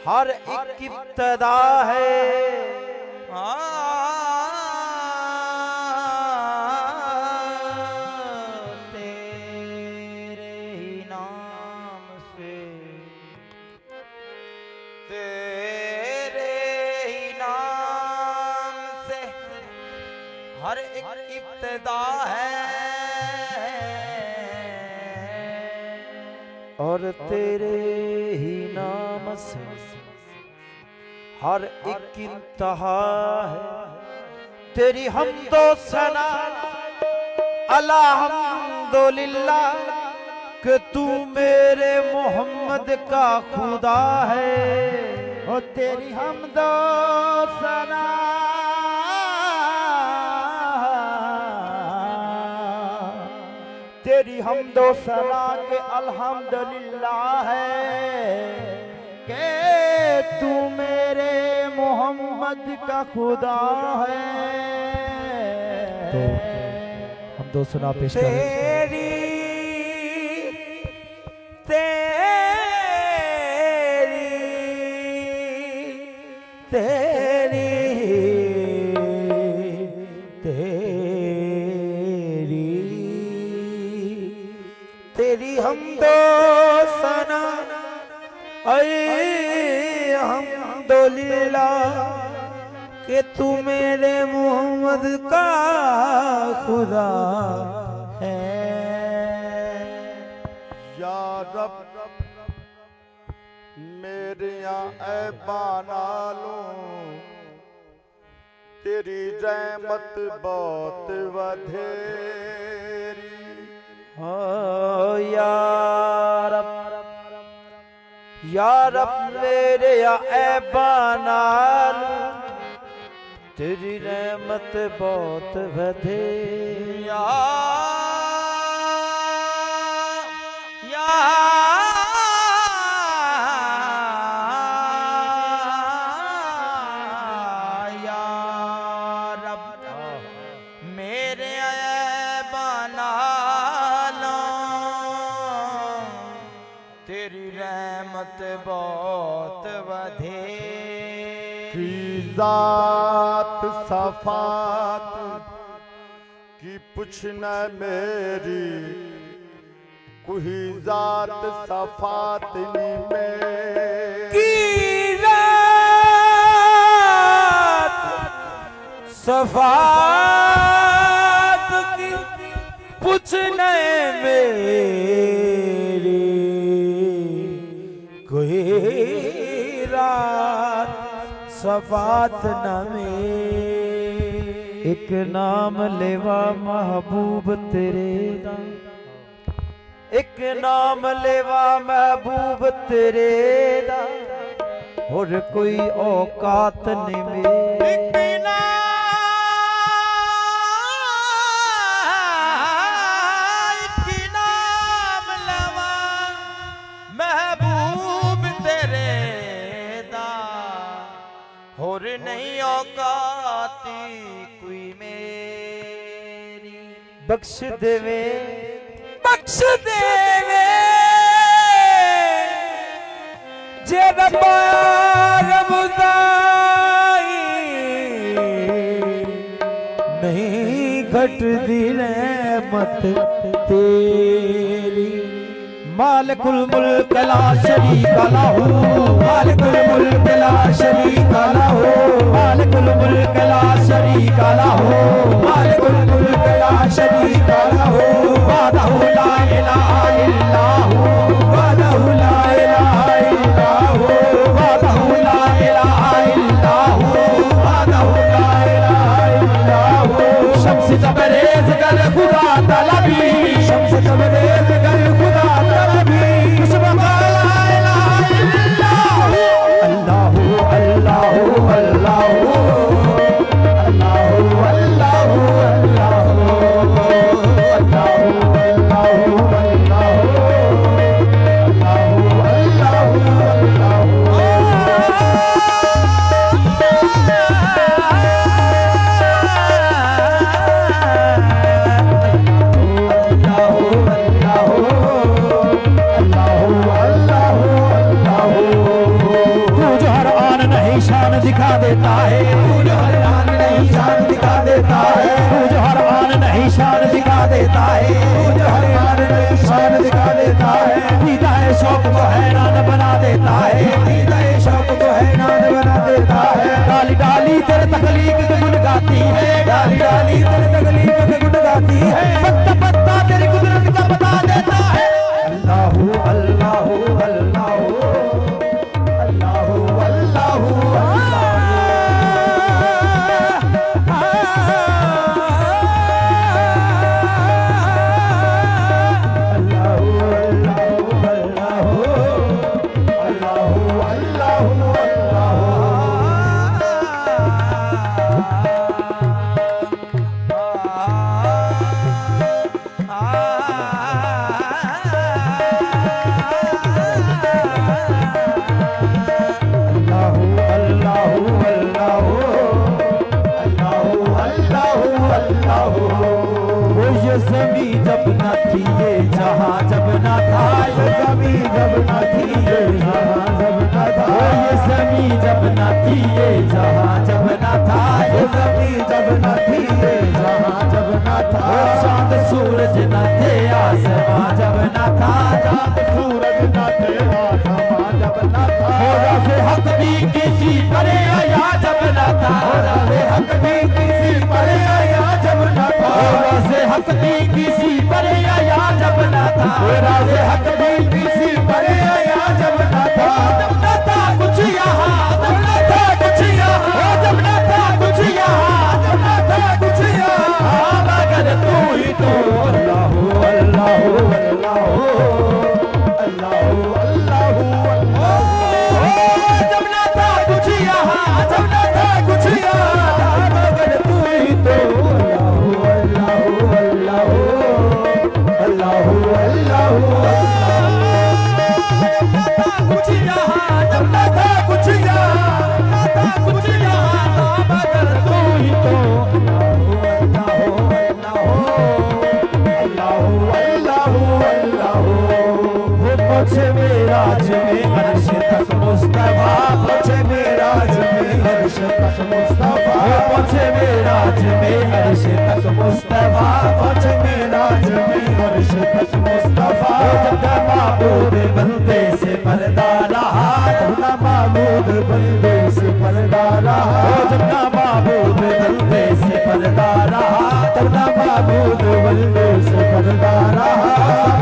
हर एक इब्तदा है। तेरे ही नाम से, तेरे ही नाम से हर एक इब्तदा है और तेरे ही नाम से हर एक इंतहा है। तेरी हमदो सना अल्हम्दुलिल्लाह कि तू मेरे मोहम्मद का खुदा है। और तेरी हमदो सना तेरी हमदो सना के अल्हम्दुलिल्लाह है के तू मेरे मोहम्मद का खुदा है। तो हम दो सुना पेश करें। तेरी तेरी हमदो सना अल्हम्दुलिल्लाह कि तू मेरे मोहम्मद का खुदा है। या रब मेरे ऐबा नालों तेरी रहमत बहुत वधेरी। हो या रब मेरे ऐबा नालों तेरी रहमत बहुत वधेरी। या रब मेरे ऐबा नालों तेरी रहमत बहुत वधेरी। ज़ात सफात की पुछ न मेरी, कोई ज़ात सफात नहीं मेरी। सफात की पूछने मेरी, कोई रात सफात न मेरी। एक नाम लेवा महबूब तेरे दा, एक नाम लेवा महबूब तेरे दा, और कोई औकात नहीं मेरी। और नहीं औकाती कोई मेरी। बख्श देवे जे रब्बा रबुदाई नहीं घटदी रहमत तेरी। मालिकुल मुल्क ला शरीक लहू, मालिकुल मुल्क ला शरीक लहू, मालिकुल मुल्क ला शरीक लहू, मालिकुल मुल्क ला शरीक लहू। वहदहु ला इलाहा इल्लहु, वहदहु ला इलाहा इल्लहु, वहदहु ला इलाहा इल्लहु, वहदहु ला इलाहा इल्लहु। शम्स तबरेज कर खुदा तलबी, शम्स तबरेज कर खुदा तलबी। अल्लाहु अल्लाहु अल्लाहु अल्लाहु अल्लाहु अल्लाहु तू जो हर आन नहीं शान दिखा देता है, तू जो हर आन नहीं शान दिखा देता है, तू जो हर आन नहीं शान दिखा देता है। दीदा है शौक को हैरान बना देता है, दीदा है शौक को हैरान बना देता है। डाली डाली तेरे तकलीफ के गुण गाती है, डाली डाली तेरे तकलीफ के गुण गाती है। पत्ता पत्ता तेरी कुदरत का बता देता है। अल्लाहू अल्लाहू अल्लाहू अल्लाहू अल्लाहू ज़मीं जब न थी ये जहां जब न था, ये ज़मीं जब न थी ये जहां जब न था, ये ज़मीं जब न थी ये जहां जब न था, ये ज़मीं जब न थी ये जहां जब न था। चांद सूरज न थे आसमां जब न था, चांद सूरज न थे आसमां जब न था। राज़े हक भी किसी पर आया जब न था, राज़े हक भी किसी पर आया जब न था, राज़े हक भी किसी पर आया जब न था, राज़े हक भी किसी पर आया जब न था। जब न था कुछ यहाँ, जब न था कुछ यहाँ, जब न था कुछ यहाँ, जब न था कुछ यहाँ, मगर तू ही तो। अल्लाहू अल्लाहू अल्लाहू अल्लाहू अल्लाहू अल्लाहू। जब न था कुछ यहाँ, जब न था कुछ यहाँ, मगर तू ही तो। अल्लाहू अल्लाहू अल्लाहू अल्लाहू कुछ यहाँ, जब न था कुछ यहाँ, न था कुछ यहाँ, मगर तू ही तो। अल्लाहू अल्लाहू अल्लाहू अल्लाहू। वो पहुँचे मेराज में अर्श तक मुस्तफा, पहुँचे मेराज में अर्श तक मुस्तफा, पहुँचे मेराज में अर्श तक मुस्तफा, पहुँचे मेराज में अर्श तक मुस्तफा। जब महबूब बंदे से पर्दा रहा, जब महबूब बंदे से पर्दा रहा, जब महबूब बंदे से पर्दा रहा, जब महबूब बंदे से पर्दा रहा।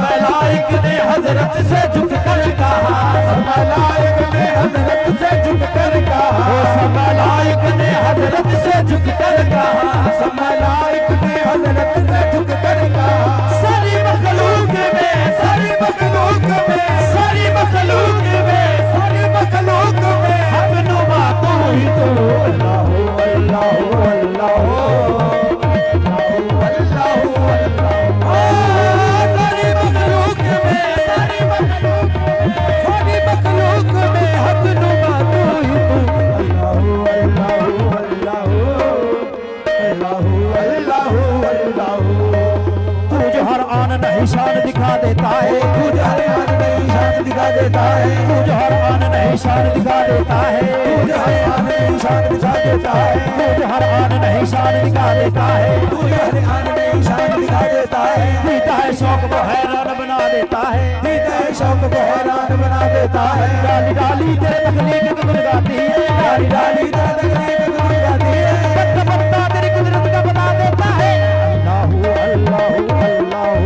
मलाइक ने हजरत से झुक कर कहा, मलाइक ने हजरत से झुक कर कहा, मलाइक ने हजरत से झुक कर कहा, मलाइक ने हजरत से झुक कर कहा। सारी मखलूक में, सारी मखलूक में, सारी मखलूक में, सारी मखलूक में हक नुमा तू ही तो। अल्लाहू अल्लाहू अल्लाहू अल्लाहू अल्लाहू। सारी मखलूक में, सारी मखलूक में, सारी मखलूक में हक नुमा तू ही तो। अल्लाहू अल्लाहू अल्लाहू अल्लाहू अल्लाहू अल्लाहू। तू जो हर आन नहीं शान दिखा देता है, तू जो हर आन नहीं शान दिखा देता है, तू जो हर आन नहीं शान दिखा देता है, तू जो हर आन नहीं शान दिखा देता है, तू जो हर आन नहीं शान दिखा देता है, तू जो हर आन नहीं शान दिखा देता है। दीदा है शौक को हैरान बना देता है, दीदा है शौक को हैरान बना देता है। डाली डाली तेरे तकलीफ को गुण गाती है, डाली डाली तेरे तकलीफ को गुण गाती है। पत्ता पत्ता तेरी कुदरत का बता देता है। Allahu Allahu Allahu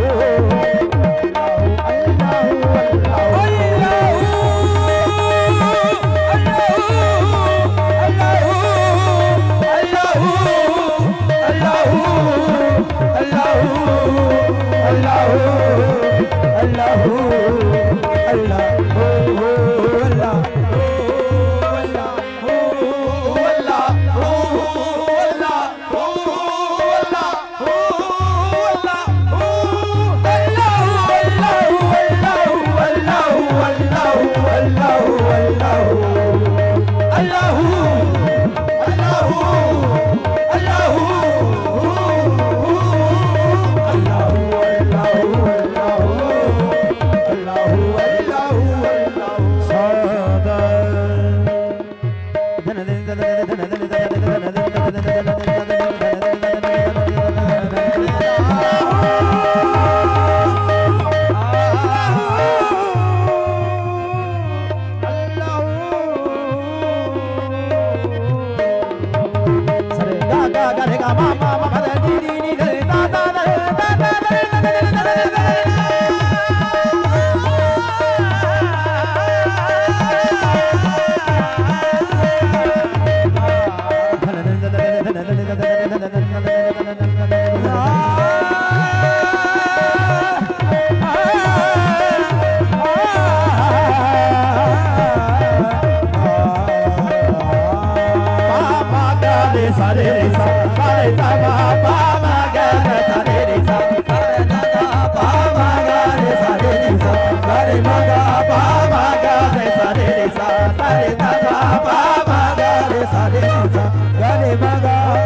Gare maga